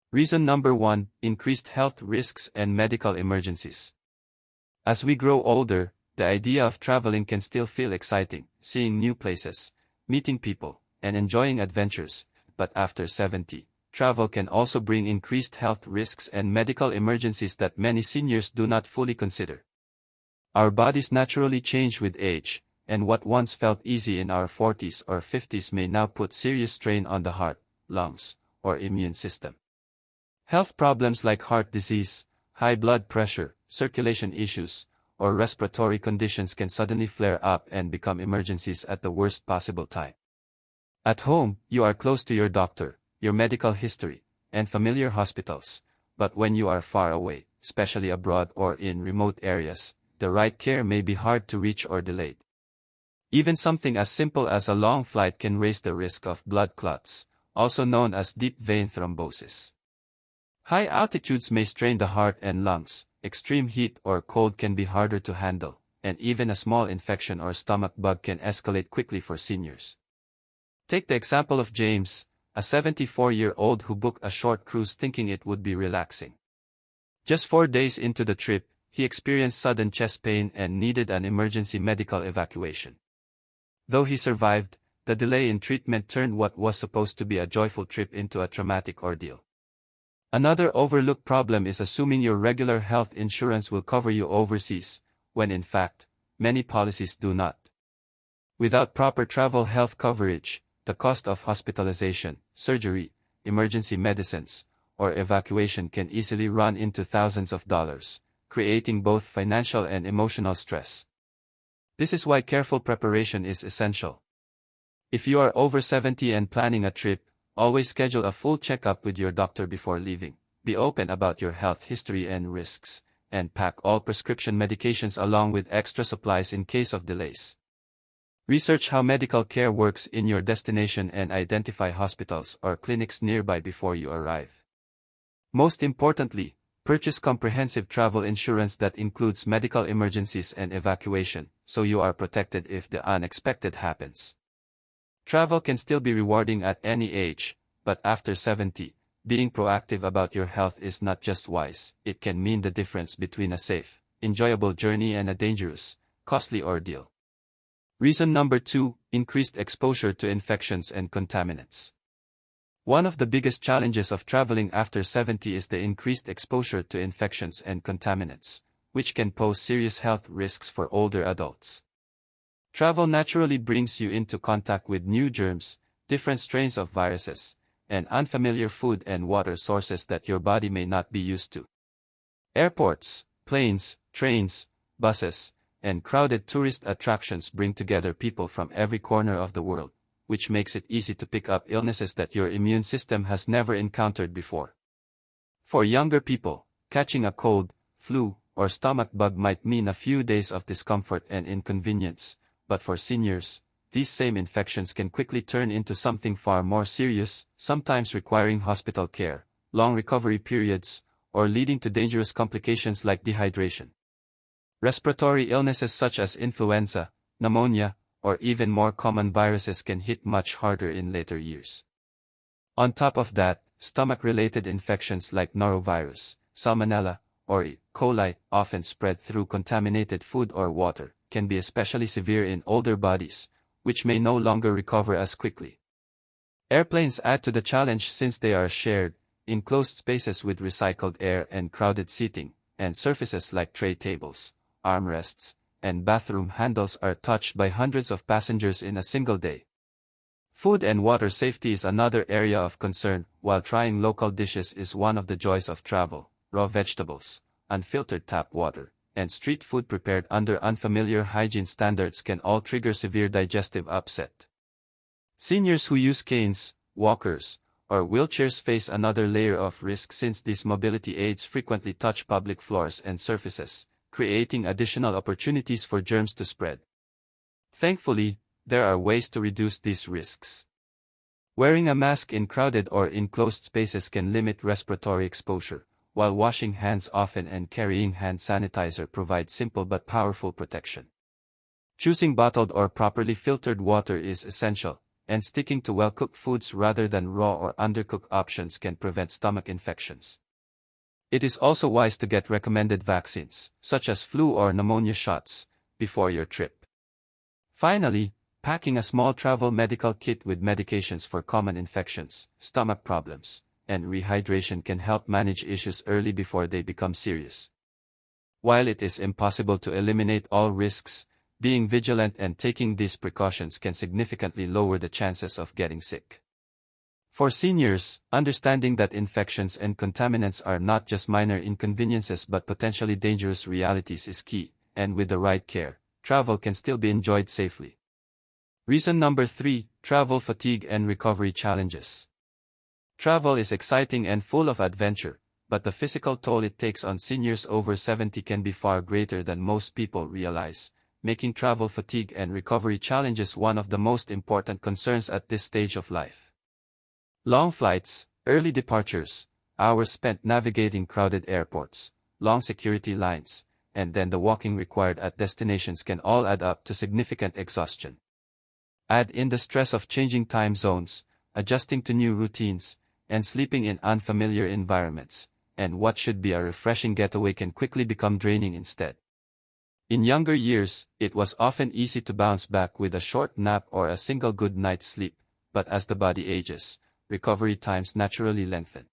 Reason number 1, increased health risks and medical emergencies. As we grow older, the idea of traveling can still feel exciting, seeing new places, meeting people, and enjoying adventures, but after 70, travel can also bring increased health risks and medical emergencies that many seniors do not fully consider. Our bodies naturally change with age, and what once felt easy in our 40s or 50s may now put serious strain on the heart, lungs, or immune system. Health problems like heart disease, high blood pressure, circulation issues, or respiratory conditions can suddenly flare up and become emergencies at the worst possible time. At home, you are close to your doctor, your medical history, and familiar hospitals, but when you are far away, especially abroad or in remote areas, the right care may be hard to reach or delayed. Even something as simple as a long flight can raise the risk of blood clots, also known as deep vein thrombosis. High altitudes may strain the heart and lungs, extreme heat or cold can be harder to handle, and even a small infection or stomach bug can escalate quickly for seniors. Take the example of James, a 74-year-old who booked a short cruise thinking it would be relaxing. Just 4 days into the trip, he experienced sudden chest pain and needed an emergency medical evacuation. Though he survived, the delay in treatment turned what was supposed to be a joyful trip into a traumatic ordeal. Another overlooked problem is assuming your regular health insurance will cover you overseas, when in fact, many policies do not. Without proper travel health coverage, the cost of hospitalization, surgery, emergency medicines, or evacuation can easily run into thousands of dollars, creating both financial and emotional stress. This is why careful preparation is essential. If you are over 70 and planning a trip, always schedule a full checkup with your doctor before leaving, be open about your health history and risks, and pack all prescription medications along with extra supplies in case of delays. Research how medical care works in your destination and identify hospitals or clinics nearby before you arrive. Most importantly, purchase comprehensive travel insurance that includes medical emergencies and evacuation, so you are protected if the unexpected happens. Travel can still be rewarding at any age, but after 70, being proactive about your health is not just wise, it can mean the difference between a safe, enjoyable journey and a dangerous, costly ordeal. Reason number 2, increased exposure to infections and contaminants. One of the biggest challenges of traveling after 70 is the increased exposure to infections and contaminants, which can pose serious health risks for older adults. Travel naturally brings you into contact with new germs, different strains of viruses, and unfamiliar food and water sources that your body may not be used to. Airports, planes, trains, buses, and crowded tourist attractions bring together people from every corner of the world, which makes it easy to pick up illnesses that your immune system has never encountered before. For younger people, catching a cold, flu, or stomach bug might mean a few days of discomfort and inconvenience, but for seniors, these same infections can quickly turn into something far more serious, sometimes requiring hospital care, long recovery periods, or leading to dangerous complications like dehydration. Respiratory illnesses such as influenza, pneumonia, or even more common viruses can hit much harder in later years. On top of that, stomach-related infections like norovirus, salmonella, or E. coli, often spread through contaminated food or water, can be especially severe in older bodies, which may no longer recover as quickly. Airplanes add to the challenge since they are shared, enclosed spaces with recycled air and crowded seating, and surfaces like tray tables, armrests, and bathroom handles are touched by hundreds of passengers in a single day. Food and water safety is another area of concern. While trying local dishes is one of the joys of travel, raw vegetables, unfiltered tap water, and street food prepared under unfamiliar hygiene standards can all trigger severe digestive upset. Seniors who use canes, walkers, or wheelchairs face another layer of risk since these mobility aids frequently touch public floors and surfaces, creating additional opportunities for germs to spread. Thankfully, there are ways to reduce these risks. Wearing a mask in crowded or enclosed spaces can limit respiratory exposure, while washing hands often and carrying hand sanitizer provide simple but powerful protection. Choosing bottled or properly filtered water is essential, and sticking to well-cooked foods rather than raw or undercooked options can prevent stomach infections. It is also wise to get recommended vaccines, such as flu or pneumonia shots, before your trip. Finally, packing a small travel medical kit with medications for common infections, stomach problems, and rehydration can help manage issues early before they become serious. While it is impossible to eliminate all risks, being vigilant and taking these precautions can significantly lower the chances of getting sick. For seniors, understanding that infections and contaminants are not just minor inconveniences but potentially dangerous realities is key, and with the right care, travel can still be enjoyed safely. Reason number 3, travel fatigue and recovery challenges. Travel is exciting and full of adventure, but the physical toll it takes on seniors over 70 can be far greater than most people realize, making travel fatigue and recovery challenges one of the most important concerns at this stage of life. Long flights, early departures, hours spent navigating crowded airports, long security lines, and then the walking required at destinations can all add up to significant exhaustion. Add in the stress of changing time zones, adjusting to new routines, and sleeping in unfamiliar environments, and what should be a refreshing getaway can quickly become draining instead. In younger years, it was often easy to bounce back with a short nap or a single good night's sleep, but as the body ages, recovery times naturally lengthen.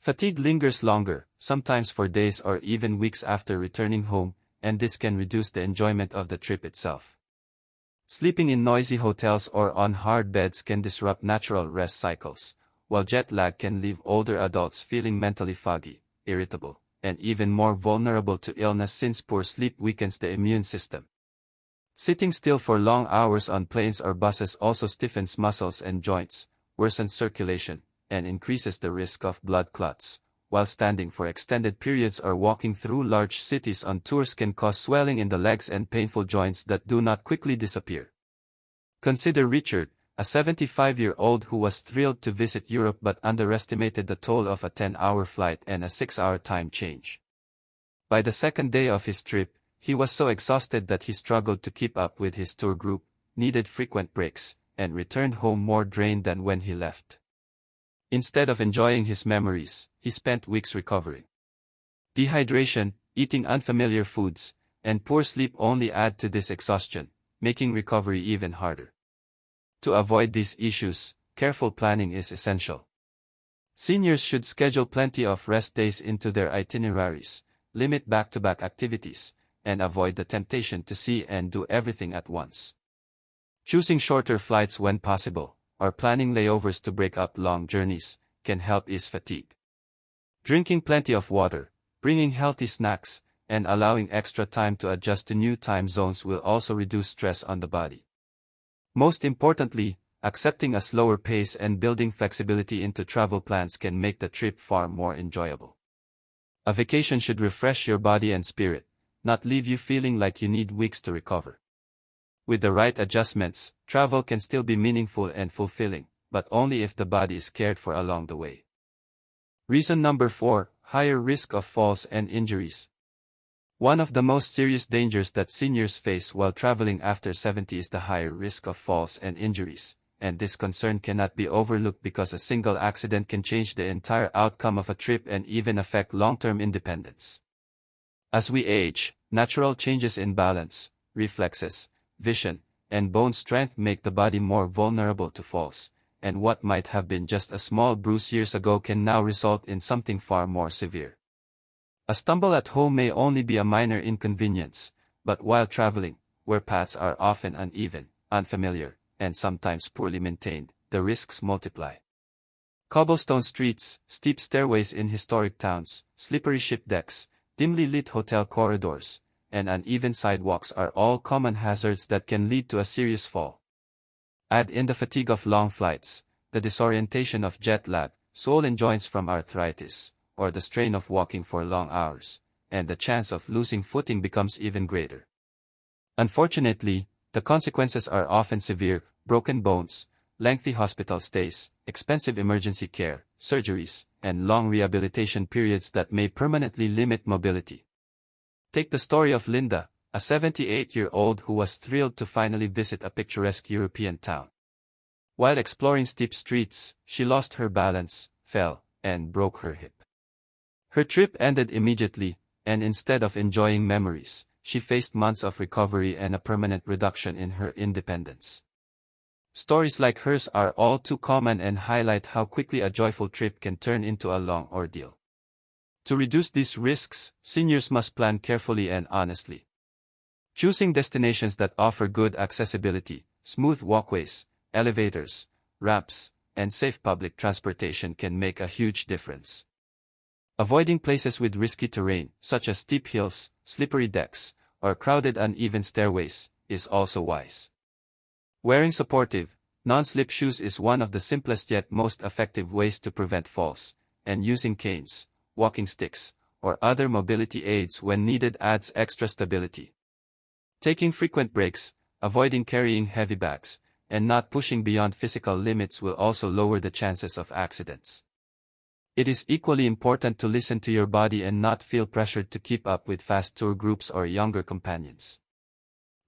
Fatigue lingers longer, sometimes for days or even weeks after returning home, and this can reduce the enjoyment of the trip itself. Sleeping in noisy hotels or on hard beds can disrupt natural rest cycles, while jet lag can leave older adults feeling mentally foggy, irritable, and even more vulnerable to illness since poor sleep weakens the immune system. Sitting still for long hours on planes or buses also stiffens muscles and joints, worsens circulation, and increases the risk of blood clots, while standing for extended periods or walking through large cities on tours can cause swelling in the legs and painful joints that do not quickly disappear. Consider Richard, a 75-year-old who was thrilled to visit Europe but underestimated the toll of a 10-hour flight and a 6-hour time change. By the second day of his trip, he was so exhausted that he struggled to keep up with his tour group, needed frequent breaks, and returned home more drained than when he left. Instead of enjoying his memories, he spent weeks recovering. Dehydration, eating unfamiliar foods, and poor sleep only add to this exhaustion, making recovery even harder. To avoid these issues, careful planning is essential. Seniors should schedule plenty of rest days into their itineraries, limit back-to-back activities, and avoid the temptation to see and do everything at once. Choosing shorter flights when possible, or planning layovers to break up long journeys, can help ease fatigue. Drinking plenty of water, bringing healthy snacks, and allowing extra time to adjust to new time zones will also reduce stress on the body. Most importantly, accepting a slower pace and building flexibility into travel plans can make the trip far more enjoyable. A vacation should refresh your body and spirit, not leave you feeling like you need weeks to recover. With the right adjustments, travel can still be meaningful and fulfilling, but only if the body is cared for along the way. Reason number 4, higher risk of falls and injuries. One of the most serious dangers that seniors face while traveling after 70 is the higher risk of falls and injuries, and this concern cannot be overlooked because a single accident can change the entire outcome of a trip and even affect long-term independence. As we age, natural changes in balance, reflexes, vision, and bone strength make the body more vulnerable to falls, and what might have been just a small bruise years ago can now result in something far more severe. A stumble at home may only be a minor inconvenience, but while traveling, where paths are often uneven, unfamiliar, and sometimes poorly maintained, the risks multiply. Cobblestone streets, steep stairways in historic towns, slippery ship decks, dimly lit hotel corridors, and uneven sidewalks are all common hazards that can lead to a serious fall. Add in the fatigue of long flights, the disorientation of jet lag, swollen joints from arthritis, or the strain of walking for long hours, and the chance of losing footing becomes even greater. Unfortunately, the consequences are often severe: broken bones, lengthy hospital stays, expensive emergency care, surgeries, and long rehabilitation periods that may permanently limit mobility. Take the story of Linda, a 78-year-old who was thrilled to finally visit a picturesque European town. While exploring steep streets, she lost her balance, fell, and broke her hip. Her trip ended immediately, and instead of enjoying memories, she faced months of recovery and a permanent reduction in her independence. Stories like hers are all too common and highlight how quickly a joyful trip can turn into a long ordeal. To reduce these risks, seniors must plan carefully and honestly. Choosing destinations that offer good accessibility, smooth walkways, elevators, ramps, and safe public transportation can make a huge difference. Avoiding places with risky terrain, such as steep hills, slippery decks, or crowded uneven stairways, is also wise. Wearing supportive, non-slip shoes is one of the simplest yet most effective ways to prevent falls, and using canes, walking sticks, or other mobility aids when needed adds extra stability. Taking frequent breaks, avoiding carrying heavy bags, and not pushing beyond physical limits will also lower the chances of accidents. It is equally important to listen to your body and not feel pressured to keep up with fast tour groups or younger companions.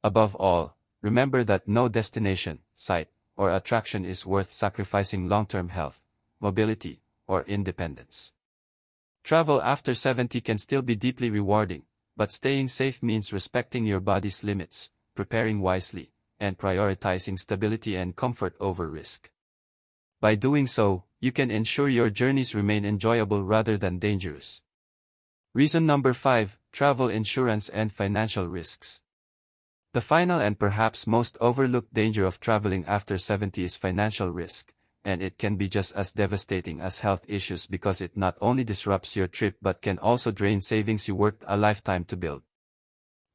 Above all, remember that no destination, site, or attraction is worth sacrificing long-term health, mobility, or independence. Travel after 70 can still be deeply rewarding, but staying safe means respecting your body's limits, preparing wisely, and prioritizing stability and comfort over risk. By doing so, you can ensure your journeys remain enjoyable rather than dangerous. Reason number 5: travel insurance and financial risks. The final and perhaps most overlooked danger of traveling after 70 is financial risk, and it can be just as devastating as health issues because it not only disrupts your trip but can also drain savings you worked a lifetime to build.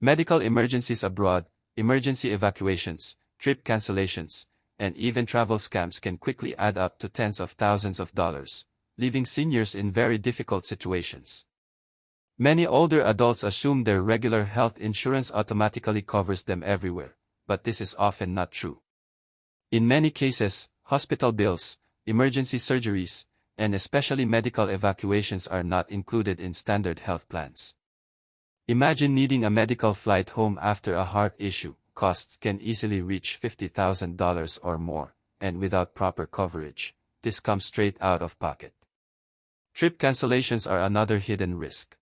Medical emergencies abroad, emergency evacuations, trip cancellations, and even travel scams can quickly add up to tens of thousands of dollars, leaving seniors in very difficult situations. Many older adults assume their regular health insurance automatically covers them everywhere, but this is often not true. In many cases, hospital bills, emergency surgeries, and especially medical evacuations are not included in standard health plans. Imagine needing a medical flight home after a heart issue. Costs can easily reach $50,000 or more, and without proper coverage, this comes straight out of pocket. Trip cancellations are another hidden risk.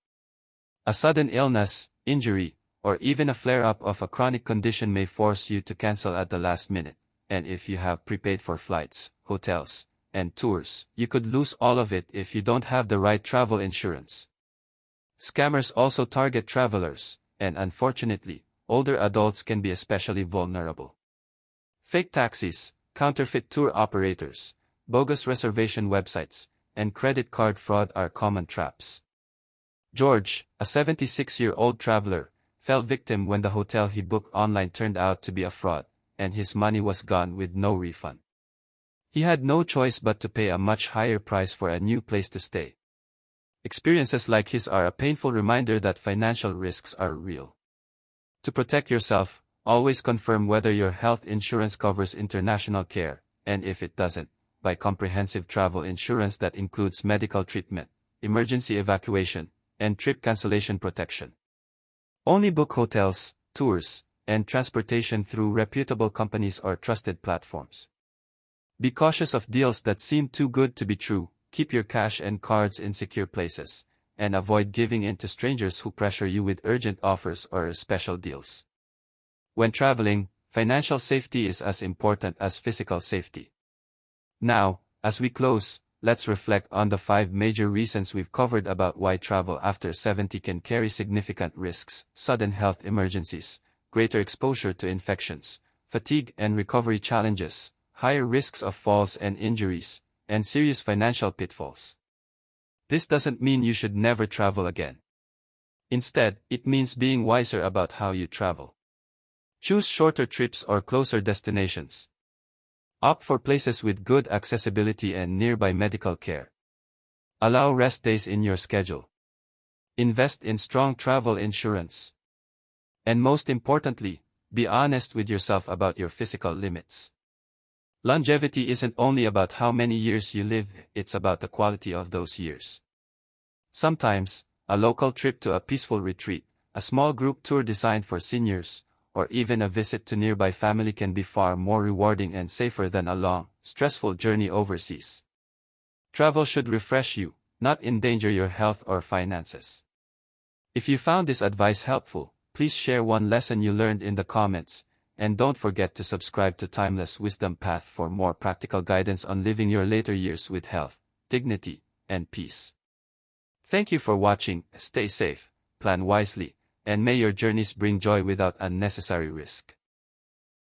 A sudden illness, injury, or even a flare-up of a chronic condition may force you to cancel at the last minute, and if you have prepaid for flights, hotels, and tours, you could lose all of it if you don't have the right travel insurance. Scammers also target travelers, and unfortunately, older adults can be especially vulnerable. Fake taxis, counterfeit tour operators, bogus reservation websites, and credit card fraud are common traps. George, a 76-year-old traveler, fell victim when the hotel he booked online turned out to be a fraud, and his money was gone with no refund. He had no choice but to pay a much higher price for a new place to stay. Experiences like his are a painful reminder that financial risks are real. To protect yourself, always confirm whether your health insurance covers international care, and if it doesn't, buy comprehensive travel insurance that includes medical treatment, emergency evacuation, and trip cancellation protection. Only book hotels, tours, and transportation through reputable companies or trusted platforms. Be cautious of deals that seem too good to be true, keep your cash and cards in secure places, and avoid giving in to strangers who pressure you with urgent offers or special deals. When traveling, financial safety is as important as physical safety. Now, as we close, let's reflect on the 5 major reasons we've covered about why travel after 70 can carry significant risks: sudden health emergencies, greater exposure to infections, fatigue and recovery challenges, higher risks of falls and injuries, and serious financial pitfalls. This doesn't mean you should never travel again. Instead, it means being wiser about how you travel. Choose shorter trips or closer destinations. Opt for places with good accessibility and nearby medical care. Allow rest days in your schedule. Invest in strong travel insurance. And most importantly, be honest with yourself about your physical limits. Longevity isn't only about how many years you live, it's about the quality of those years. Sometimes, a local trip to a peaceful retreat, a small group tour designed for seniors, or even a visit to nearby family can be far more rewarding and safer than a long, stressful journey overseas. Travel should refresh you, not endanger your health or finances. If you found this advice helpful, please share one lesson you learned in the comments, and don't forget to subscribe to Timeless Wisdom Path for more practical guidance on living your later years with health, dignity, and peace. Thank you for watching. Stay safe, plan wisely, and may your journeys bring joy without unnecessary risk.